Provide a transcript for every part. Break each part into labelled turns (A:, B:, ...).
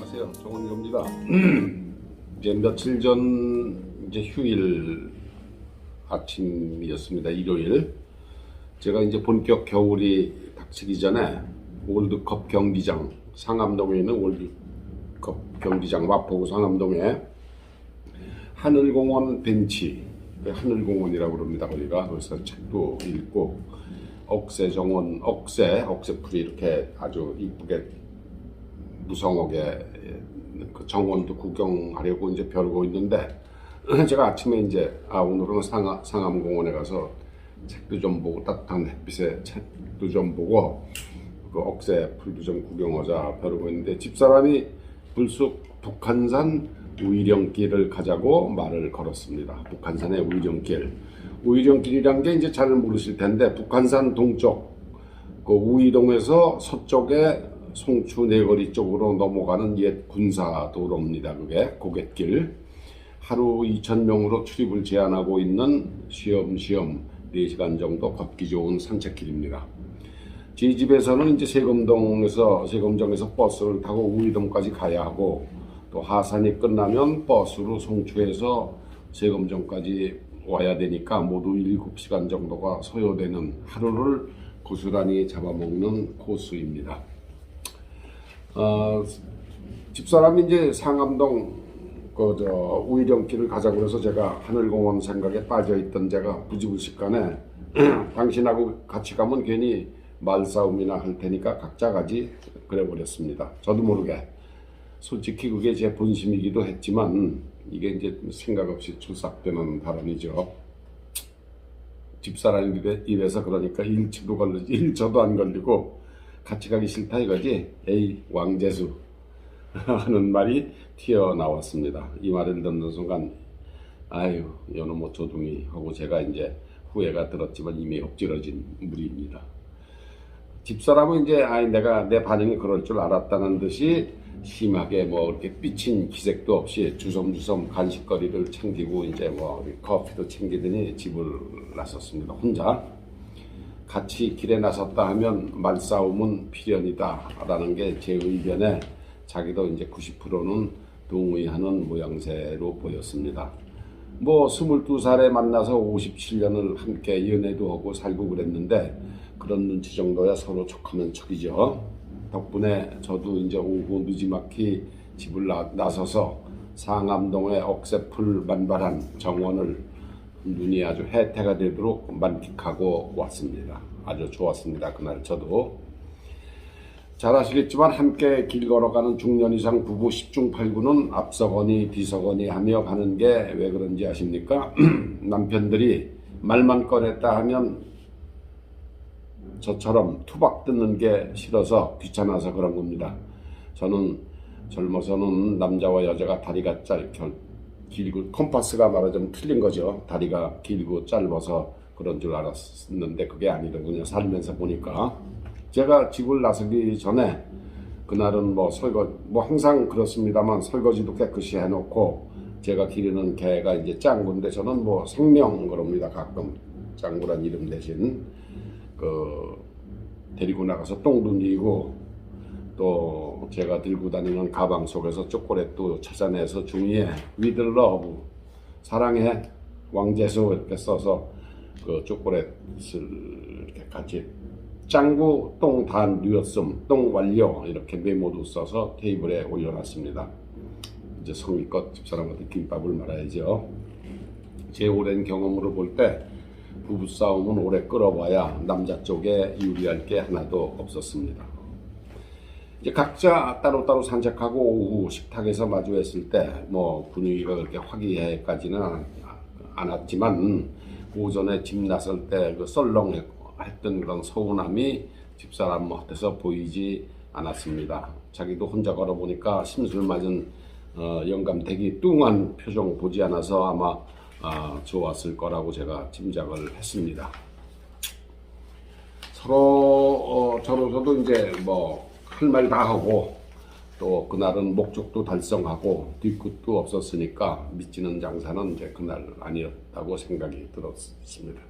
A: 안녕하세요. 정원일입니다. 이제 며칠 전 이제 휴일 아침이었습니다. 일요일. 제가 이제 본격 겨울이 닥치기 전에 월드컵 경기장, 상암동에 있는 월드컵 경기장 마포구 상암동에 하늘공원 벤치, 하늘공원이라고 그럽니다. 거기가. 그래서 책도 읽고 억새정원, 억새풀이 이렇게 아주 이쁘게 무성하게 그 정원도 구경하려고 이제 벼르고 있는데, 제가 아침에 이제 오늘은 상암공원에 가서 책도 좀 보고 따뜻한 햇빛에 책도 좀 보고 그 억새풀도 좀 구경하자 벼르고 있는데, 집사람이 불쑥 북한산 우이령길을 가자고 말을 걸었습니다. 북한산의 우이령길. 우이령길이란 게 이제 잘 모르실 텐데, 북한산 동쪽 그 우이동에서 서쪽에 송추 내거리 쪽으로 넘어가는 옛 군사도로입니다. 그게 고갯길. 하루 2,000명으로 출입을 제한하고 있는 쉬엄쉬엄 4시간 정도 걷기 좋은 산책길입니다. 저희 집에서는 이제 세금정에서 버스를 타고 우이동까지 가야 하고, 또 하산이 끝나면 버스로 송추에서 세금정까지 와야 되니까 모두 7시간 정도가 소요되는, 하루를 고스란히 잡아먹는 코스입니다. 집사람이 이제 상암동 우이령길을 가자고 해서 제가 하늘공원 생각에 빠져있던 제가 부지불식간에 당신하고 같이 가면 괜히 말싸움이나 할 테니까 각자 가지 그래 버렸습니다. 저도 모르게. 솔직히 그게 제 본심이기도 했지만 이게 이제 생각 없이 출삭되는 발언이죠. 집사람 입에서 그러니까 1초도 안 걸리고 같이 가기 싫다 이거지. 에이 왕재수 하는 말이 튀어나왔습니다. 이 말을 듣는 순간 아유 요놈의 조둥이 하고 제가 이제 후회가 들었지만 이미 엎질러진 물입니다. 집사람은 이제 내가 내 반응이 그럴 줄 알았다는 듯이 심하게 뭐 이렇게 삐친 기색도 없이 주섬주섬 간식거리를 챙기고 이제 뭐 커피도 챙기더니 집을 나섰습니다. 혼자. 같이 길에 나섰다 하면 말싸움은 필연이다 라는 게 제 의견에 자기도 이제 90%는 동의하는 모양새로 보였습니다. 뭐 22살에 만나서 57년을 함께 연애도 하고 살고 그랬는데 그런 눈치 정도야 서로 척하면 척이죠. 덕분에 저도 이제 오후 늦지막히 집을 나서서 상암동의 억새풀 만발한 정원을 눈이 아주 해태가 되도록 만끽하고 왔습니다. 아주 좋았습니다. 그날 저도. 잘 아시겠지만 함께 길 걸어가는 중년 이상 부부 10중 8구는 앞서거니 뒤서거니 하며 가는 게 왜 그런지 아십니까? 남편들이 말만 꺼냈다 하면 저처럼 투박 듣는 게 싫어서 귀찮아서 그런 겁니다. 저는 젊어서는 남자와 여자가 다리가 길고, 컴파스가 말하자면 틀린 거죠. 다리가 길고 짧아서 그런 줄 알았는데 그게 아니더군요. 살면서 보니까. 제가 집을 나서기 전에 그날은 뭐 항상 그렇습니다만 설거지도 깨끗이 해놓고, 제가 기르는 개가 이제 짱구인데 저는 뭐 생명 그럽니다. 가끔 짱구란 이름 대신 데리고 나가서 똥도 뉘고, 또 제가 들고 다니는 가방 속에서 초콜릿도 찾아내서 중위에 With love, 사랑해 왕재수 이렇게 써서 그 초콜릿을 이렇게 같이 짱구 똥 다 뉘었음, 똥 완료 이렇게 메모도 써서 테이블에 올려놨습니다. 이제 성의껏 집사람한테 김밥을 말아야죠. 제 오랜 경험으로 볼 때 부부싸움은 오래 끌어봐야 남자 쪽에 유리할 게 하나도 없었습니다. 이제 각자 따로따로 산책하고 오후 식탁에서 마주했을 때 뭐 분위기가 그렇게 화기애애까지는 않았지만, 오전에 집 나설 때 그 썰렁했던 그런 서운함이 집사람한테서 보이지 않았습니다. 자기도 혼자 걸어보니까 심술 맞은 영감택이 뚱한 표정 보지 않아서 아마 좋았을 거라고 제가 짐작을 했습니다. 저로서도 이제 뭐 할 말 다 하고, 또 그날은 목적도 달성하고 뒤끝도 없었으니까 미치는 장사는 이제 그날 아니었다고 생각이 들었습니다.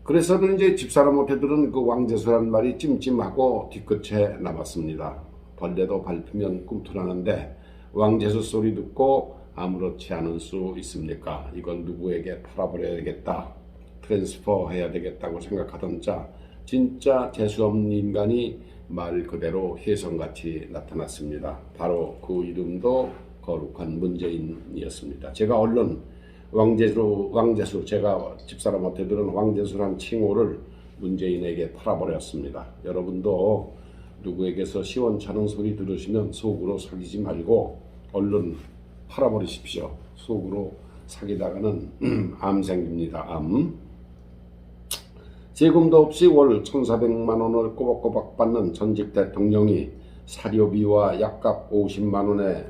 A: 그래서는 이제 집사람한테 들은 그 왕재수란 말이 찜찜하고 뒤끝에 남았습니다. 벌레도 밟히면 꿈틀하는데 왕재수 소리 듣고 아무렇지 않을 수 있습니까? 이건 누구에게 팔아버려야겠다, 트랜스퍼 해야 되겠다고 생각하던 자, 진짜 재수없는 인간이 말 그대로 혜성같이 나타났습니다. 바로 그 이름도 거룩한 문재인이었습니다. 제가 얼른 왕재수, 제가 집사람한테 들은 왕재수란 칭호를 문재인에게 팔아버렸습니다. 여러분도 누구에게서 시원찮은 소리 들으시면 속으로 사귀지 말고 얼른 팔아버리십시오. 속으로 사귀다가는 암 생깁니다. 암. 세금도 없이 월 1,400만 원을 꼬박꼬박 받는 전직 대통령이 사료비와 약값 50만 원에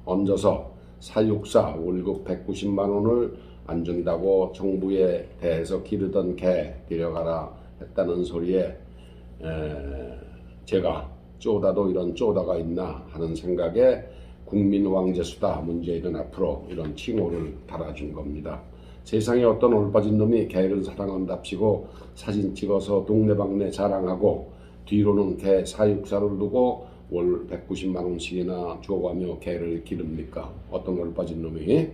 A: 얹어서 사육사 월급 190만 원을 안 준다고 정부에 대해서 기르던 개 데려가라 했다는 소리에 제가 쪼다도 이런 쪼다가 있나 하는 생각에 국민 왕재수다 문재인은 앞으로 이런 칭호를 달아준 겁니다. 세상에 어떤 올빠진 놈이 개를 사랑한답시고 사진 찍어서 동네방네 자랑하고 뒤로는 개 사육사를 두고 월 190만 원씩이나 줘가며 개를 기릅니까? 어떤 올빠진 놈이?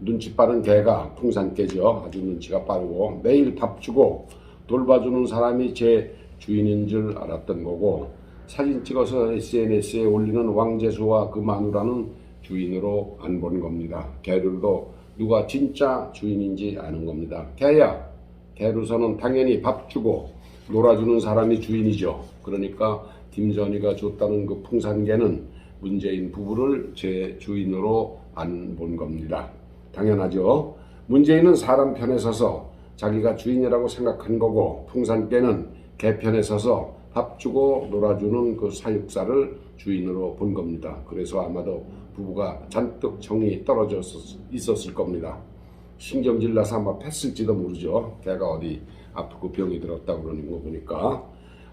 A: 눈치 빠른 개가 풍산개죠. 아주 눈치가 빠르고 매일 밥 주고 돌봐주는 사람이 제 주인인 줄 알았던 거고, 사진 찍어서 SNS에 올리는 왕재수와 그 마누라는 주인으로 안 본 겁니다. 개들도 누가 진짜 주인인지 아는 겁니다. 개야, 개로서는 당연히 밥 주고 놀아주는 사람이 주인이죠. 그러니까 김전희가 줬다는 그 풍산개는 문재인 부부를 제 주인으로 안 본 겁니다. 당연하죠. 문재인은 사람 편에 서서 자기가 주인이라고 생각한 거고, 풍산개는 개 편에 서서 밥 주고 놀아주는 그 사육사를 주인으로 본 겁니다. 그래서 아마도 부부가 잔뜩 정이 떨어져 있었을 겁니다. 신경질 나서 아마 팼을지도 모르죠. 개가 어디 아프고 병이 들었다고 그러는 거 보니까.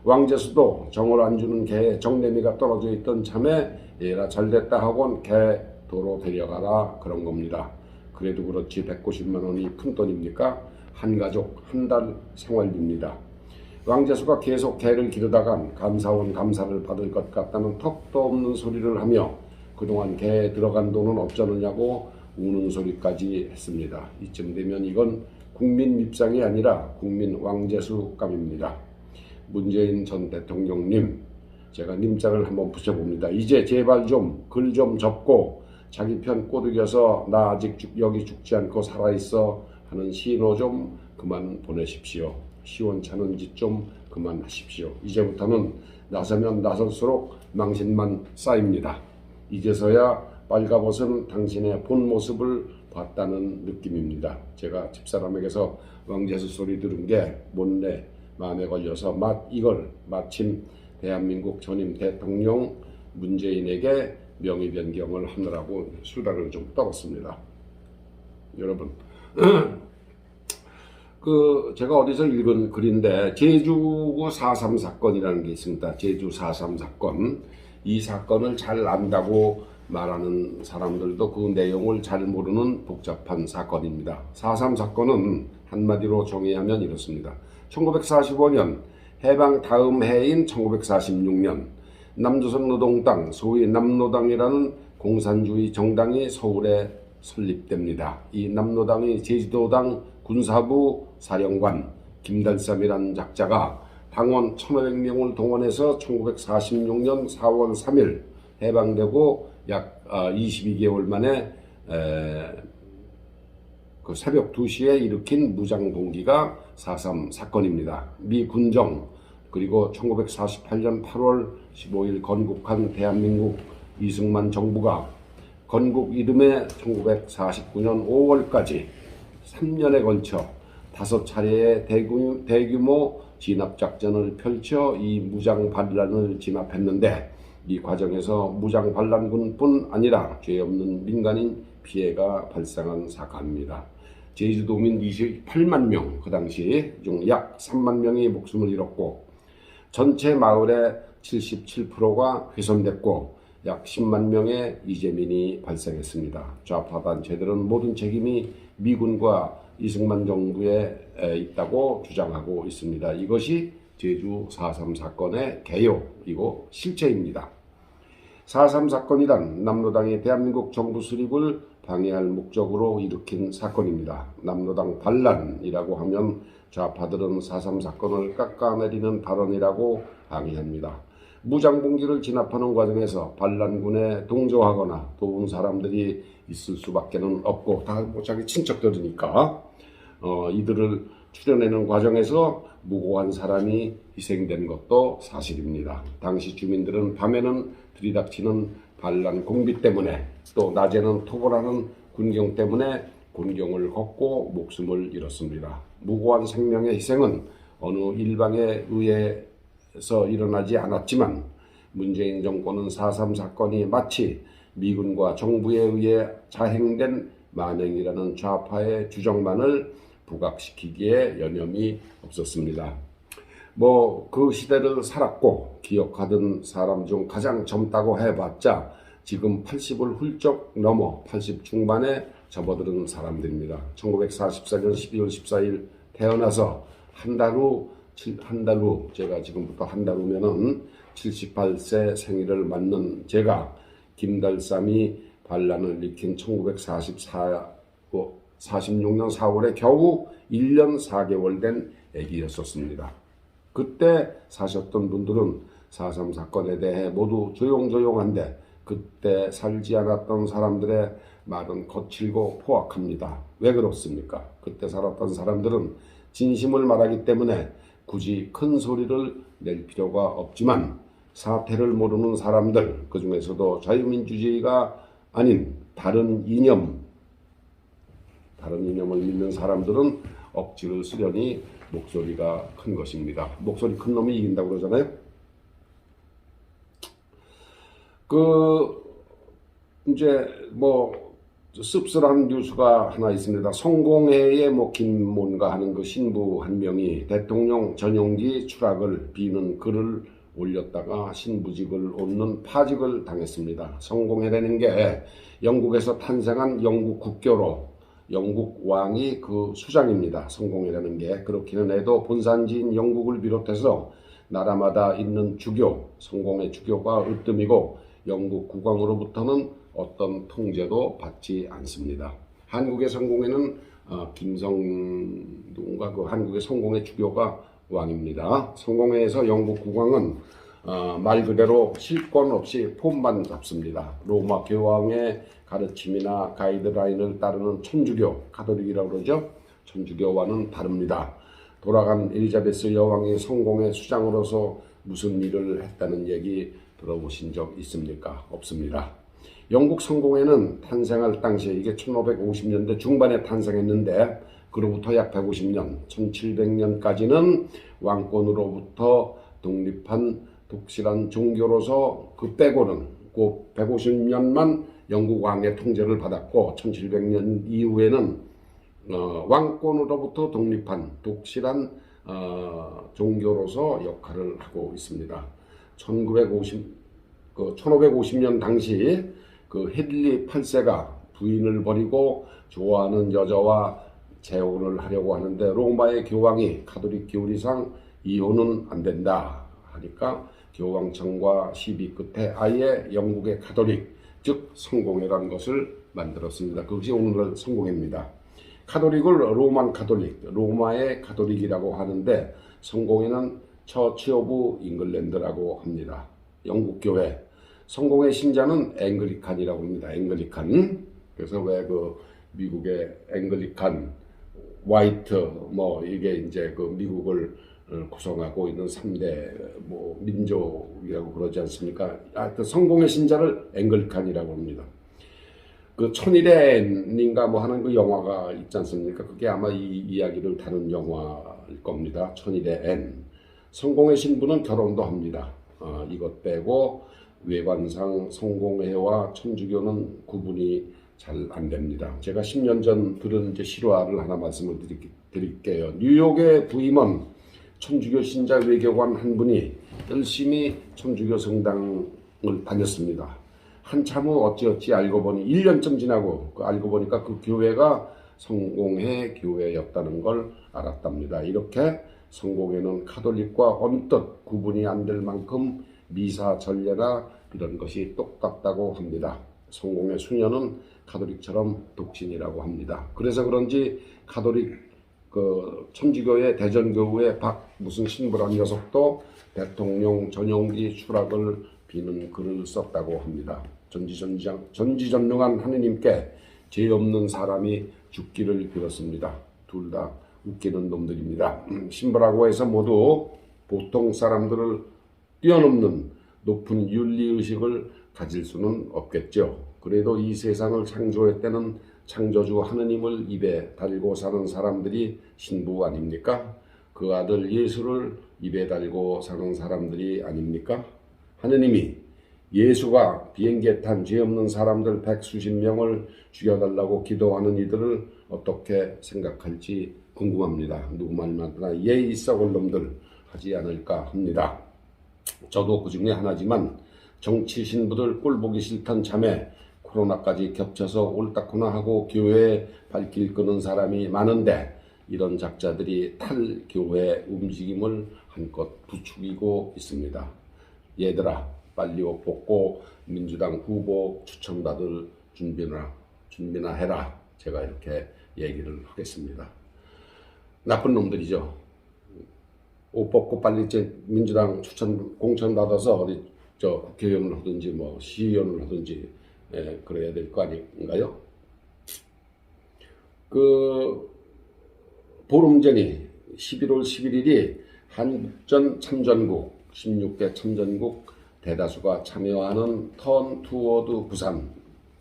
A: 왕재수도 정을 안 주는 개에 정내미가 떨어져 있던 참에 얘라 잘됐다 하곤 개 도로 데려가라 그런 겁니다. 그래도 그렇지 190만 원이 푼돈입니까? 한 가족 한 달 생활비입니다. 왕재수가 계속 개를 기르다간 감사원 감사를 받을 것 같다는 턱도 없는 소리를 하며 그동안 개에 들어간 돈은 어쩌느냐고 우는 소리까지 했습니다. 이쯤 되면 이건 국민 밉상이 아니라 국민 왕재수감입니다. 문재인 전 대통령님, 제가 님자를 한번 붙여봅니다. 이제 제발 좀 글 좀 접고 자기 편 꼬드겨서 나 아직 여기 죽지 않고 살아있어 하는 신호 좀 그만 보내십시오. 시원찮은 짓 좀 그만하십시오. 이제부터는 나서면 나설수록 망신만 쌓입니다. 이제서야 빨가벗은 당신의 본 모습을 봤다는 느낌입니다. 제가 집사람에게서 왕재수 소리 들은 게 못내 마음에 걸려서 이걸 마침 대한민국 전임 대통령 문재인에게 명의 변경을 하느라고 수다를 좀 떨었습니다. 여러분, 제가 어디서 읽은 글인데 제주구 4.3 사건이라는 게 있습니다. 제주 4.3 사건. 이 사건을 잘 안다고 말하는 사람들도 그 내용을 잘 모르는 복잡한 사건입니다. 4.3 사건은 한마디로 정의하면 이렇습니다. 1945년 해방 다음 해인 1946년 남조선 노동당, 소위 남노당이라는 공산주의 정당이 서울에 설립됩니다. 이 남노당이 제주도당 군사부 사령관 김달삼이라는 작자가 당원 1,500명을 동원해서 1946년 4월 3일 해방되고 약 22개월 만에 그 새벽 2시에 일으킨 무장 동기가 4.3 사건입니다. 미 군정 그리고 1948년 8월 15일 건국한 대한민국 이승만 정부가 건국 이듬해 1949년 5월까지 3년에 걸쳐 5차례의 대규모 진압작전을 펼쳐 이 무장반란을 진압했는데, 이 과정에서 무장반란군뿐 아니라 죄 없는 민간인 피해가 발생한 사건입니다. 제주도민 28만 명, 그 당시 중 약 3만 명이 목숨을 잃었고 전체 마을의 77%가 훼손됐고 약 10만 명의 이재민이 발생했습니다. 좌파 단체들은 모든 책임이 미군과 이승만 정부에 있다고 주장하고 있습니다. 이것이 제주 4.3 사건의 개요이고 실체입니다. 4.3 사건이란 남로당이 대한민국 정부 수립을 방해할 목적으로 일으킨 사건입니다. 남로당 반란이라고 하면 좌파들은 4.3 사건을 깎아내리는 발언이라고 항의합니다. 무장봉기를 진압하는 과정에서 반란군에 동조하거나 도운 사람들이 있을 수밖에 없고 다 뭐 자기 친척들이니까 이들을 추려내는 과정에서 무고한 사람이 희생된 것도 사실입니다. 당시 주민들은 밤에는 들이닥치는 반란 공비 때문에 또 낮에는 토벌하는 군경 때문에 곤경을 걷고 목숨을 잃었습니다. 무고한 생명의 희생은 어느 일방에 의해서 일어나지 않았지만 문재인 정권은 4.3 사건이 마치 미군과 정부에 의해 자행된 만행이라는 좌파의 주장만을 부각시키기에 여념이 없었습니다. 그 시대를 살았고 기억하던 사람 중 가장 젊다고 해봤자 지금 80을 훌쩍 넘어 80 중반에 접어드는 사람들입니다. 1944년 12월 14일 태어나서 한 달 후 제가 지금부터 한 달 후면은 78세 생일을 맞는 제가 김달삼이 반란을 일으킨 1946년 4월에 겨우 1년 4개월 된 애기였었습니다. 그때 사셨던 분들은 4.3 사건에 대해 모두 조용조용한데 그때 살지 않았던 사람들의 말은 거칠고 포악합니다. 왜 그렇습니까? 그때 살았던 사람들은 진심을 말하기 때문에 굳이 큰 소리를 낼 필요가 없지만 사태를 모르는 사람들, 그 중에서도 자유민주주의가 아닌 다른 이념을 믿는 사람들은 억지를 쓰려니 목소리가 큰 것입니다. 목소리 큰 놈이 이긴다고 그러잖아요. 이제 씁쓸한 뉴스가 하나 있습니다. 성공회의 김몬가 하는 그 신부 한 명이 대통령 전용기 추락을 비는 글을 올렸다가 신부직을 얻는 파직을 당했습니다. 성공회라는 게 영국에서 탄생한 영국 국교로 영국 왕이 그 수장입니다. 성공회라는 게. 그렇기는 해도 본산지인 영국을 비롯해서 나라마다 있는 주교, 성공회 주교가 으뜸이고 영국 국왕으로부터는 어떤 통제도 받지 않습니다. 한국의 성공회는 김성동과 그 한국의 성공회 주교가 왕입니다. 성공회에서 영국 국왕은 말 그대로 실권 없이 폼만 잡습니다. 로마 교황의 가르침이나 가이드라인을 따르는 천주교, 가톨릭이라고 그러죠. 천주교와는 다릅니다. 돌아간 엘리자베스 여왕이 성공회 수장으로서 무슨 일을 했다는 얘기 들어보신 적 있습니까? 없습니다. 영국 성공회는 탄생할 당시에 이게 1550년대 중반에 탄생했는데 그로부터 약 150년, 1700년까지는 왕권으로부터 독립한 독실한 종교로서 그 빼고는 그 150년만 영국 왕의 통제를 받았고 1700년 이후에는 왕권으로부터 독립한 독실한 종교로서 역할을 하고 있습니다. 1550년 당시 그 헤들리 8세가 부인을 버리고 좋아하는 여자와 재혼을 하려고 하는데 로마의 교황이 가톨릭 교리상 이혼은 안 된다 하니까 교황청과 시비 끝에 아예 영국의 가톨릭 즉 성공회라는 것을 만들었습니다. 그것이 오늘날 성공회입니다. 가톨릭을 로만 가톨릭, 로마의 가톨릭이라고 하는데 성공회는 처치 오브 잉글랜드라고 합니다. 영국 교회. 성공회 신자는 앵글리칸이라고 합니다. 앵글리칸. 그래서 왜 그 미국의 앵글리칸, 화이트 이게 이제 그 미국을 구성하고 있는 3대 민족이라고 그러지 않습니까? 하여튼 성공회 신자를 앵글리칸이라고 합니다. 그 천일의 앤인가 하는 그 영화가 있지 않습니까? 그게 아마 이 이야기를 다룬 영화일 겁니다. 천일의 앤. 성공회 신부는 결혼도 합니다. 이것 빼고 외관상 성공회와 천주교는 구분이 잘 안 됩니다. 제가 10년 전 들은 이제 실화를 하나 말씀을 드릴게요. 뉴욕의 부임원 천주교 신자 외교관 한 분이 열심히 천주교 성당을 다녔습니다. 한참 후 어찌어찌 알고 보니 1년쯤 지나고 알고 보니까 그 교회가 성공회 교회였다는 걸 알았답니다. 이렇게 성공회는 가톨릭과 언뜻 구분이 안 될 만큼 미사 전례나 이런 것이 똑같다고 합니다. 성공의 수녀는 가톨릭처럼 독신이라고 합니다. 그래서 그런지 가톨릭 천주교의 대전교구의 박 무슨 신부란 녀석도 대통령 전용기 추락을 비는 글을 썼다고 합니다. 전지전능한 하느님께 죄 없는 사람이 죽기를 빌었습니다. 둘 다 웃기는 놈들입니다. 신부라고 해서 모두 보통 사람들을 뛰어넘는 높은 윤리의식을 가질 수는 없겠죠. 그래도 이 세상을 창조했다는 창조주 하느님을 입에 달고 사는 사람들이 신부 아닙니까? 그 아들 예수를 입에 달고 사는 사람들이 아닙니까? 하느님이 예수가 비행기에 탄 죄 없는 사람들 100수십 명을 죽여달라고 기도하는 이들을 어떻게 생각할지 궁금합니다. 누구 말만나 예의 썩을 놈들 하지 않을까 합니다. 저도 그 중에 하나지만 정치 신부들 꼴보기 싫던 참에 코로나까지 겹쳐서 옳다구나 하고 교회에 발길 끄는 사람이 많은데 이런 작자들이 탈교회 움직임을 한껏 부추기고 있습니다. 얘들아 빨리 옷 벗고 민주당 후보 추천받을 준비나 해라. 제가 이렇게 얘기를 하겠습니다. 나쁜 놈들이죠. 옷 벗고 빨리 민주당 공천 받아서 어디 국회의원을 하든지 뭐 시의원을 하든지 그래야 될 거 아닌가요? 보름 전이 11월 11일이 한국전 참전국 16개 참전국 대다수가 참여하는 턴 투어드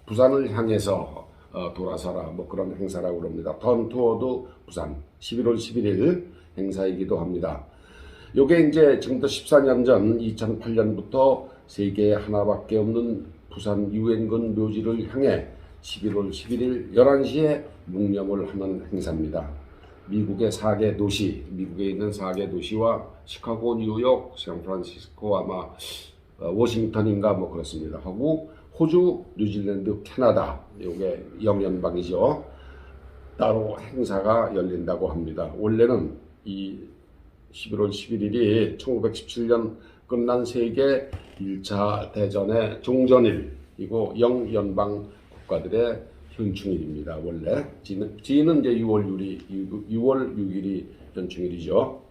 A: 부산을 향해서 돌아서라 뭐 그런 행사라고 합니다. 턴 투어드 부산 11월 11일 행사이기도 합니다. 요게 이제 지금부터 14년 전 2008년부터 세계에 하나밖에 없는 부산 유엔군 묘지를 향해 11월 11일 11시에 묵념을 하는 행사입니다. 미국의 4개 도시, 미국에 있는 4개 도시와 시카고, 뉴욕, 샌프란시스코, 아마 워싱턴인가 뭐 그렇습니다. 하고 호주, 뉴질랜드, 캐나다, 요게 영연방이죠. 따로 행사가 열린다고 합니다. 원래는 이 11월 11일이 1917년 끝난 세계 1차 대전의 종전일이고 영연방 국가들의 현충일입니다. 원래 지는 이제 6월 6일이 현충일이죠.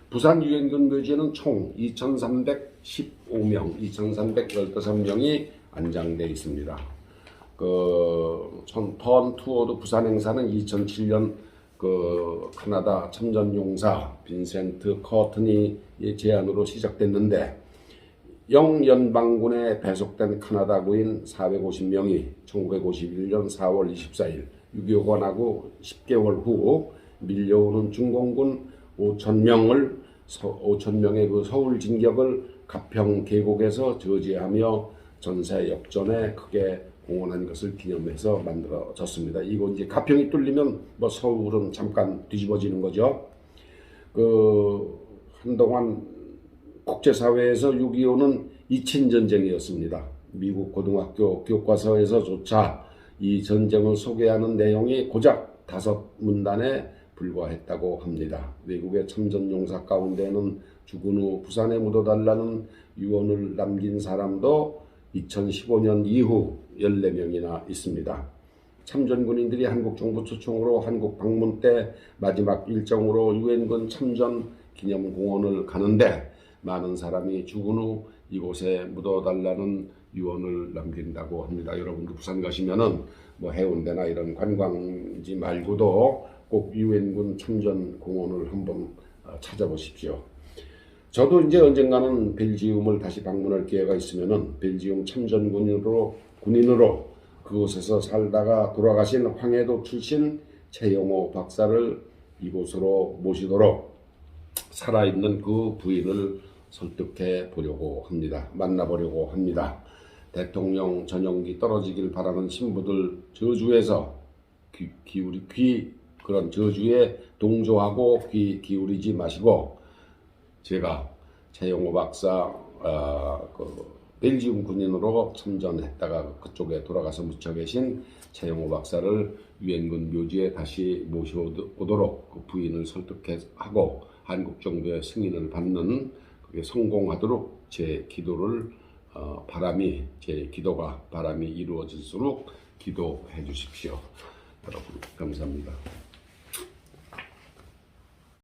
A: 부산 유엔군 묘지에는 총 2,315명, 2,315명이 안장되어 있습니다. 턴 투어드 부산 행사는 2007년 카나다 참전용사 빈센트 커트니의 제안으로 시작됐는데 영연방군에 배속된 카나다군인 450명이 1951년 4월 24일 6.25 관하고 10개월 후 밀려오는 중공군 5,000명의 그 서울 진격을 가평 계곡에서 저지하며 전세 역전에 크게 공헌한 것을 기념해서 만들어졌습니다. 이거 이제 가평이 뚫리면 뭐 서울은 잠깐 뒤집어지는 거죠. 한동안 국제사회에서 6.25는 이친전쟁이었습니다. 미국 고등학교 교과서에서조차 이 전쟁을 소개하는 내용이 고작 5문단에 불과했다고 합니다. 외국의 참전용사 가운데는 죽은 후 부산에 묻어달라는 유언을 남긴 사람도 2015년 이후 14명이나 있습니다. 참전군인들이 한국정부 초청으로 한국 방문 때 마지막 일정으로 유엔군 참전 기념공원을 가는데 많은 사람이 죽은 후 이곳에 묻어달라는 유언을 남긴다고 합니다. 여러분도 부산 가시면은 뭐 해운대나 이런 관광지 말고도 꼭 유엔군 참전 공원을 한번 찾아보십시오. 저도 이제 언젠가는 벨지움을 다시 방문할 기회가 있으면은 벨지움 참전 군인으로 그곳에서 살다가 돌아가신 황해도 출신 최영호 박사를 이곳으로 모시도록 살아있는 그 부인을 설득해 보려고 합니다. 만나보려고 합니다. 대통령 전용기 떨어지길 바라는 신부들 저주에서 그런 저주에 동조하고 귀 기울이지 마시고 제가 최영호 박사 벨지움 군인으로 참전했다가 그쪽에 돌아가서 묻혀 계신 최영호 박사를 유엔군 묘지에 다시 모셔오도록 그 부인을 설득하고 한국 정부의 승인을 받는 그게 성공하도록 제 기도를 제 기도가 바람이 이루어질수록 기도해 주십시오. 여러분 감사합니다.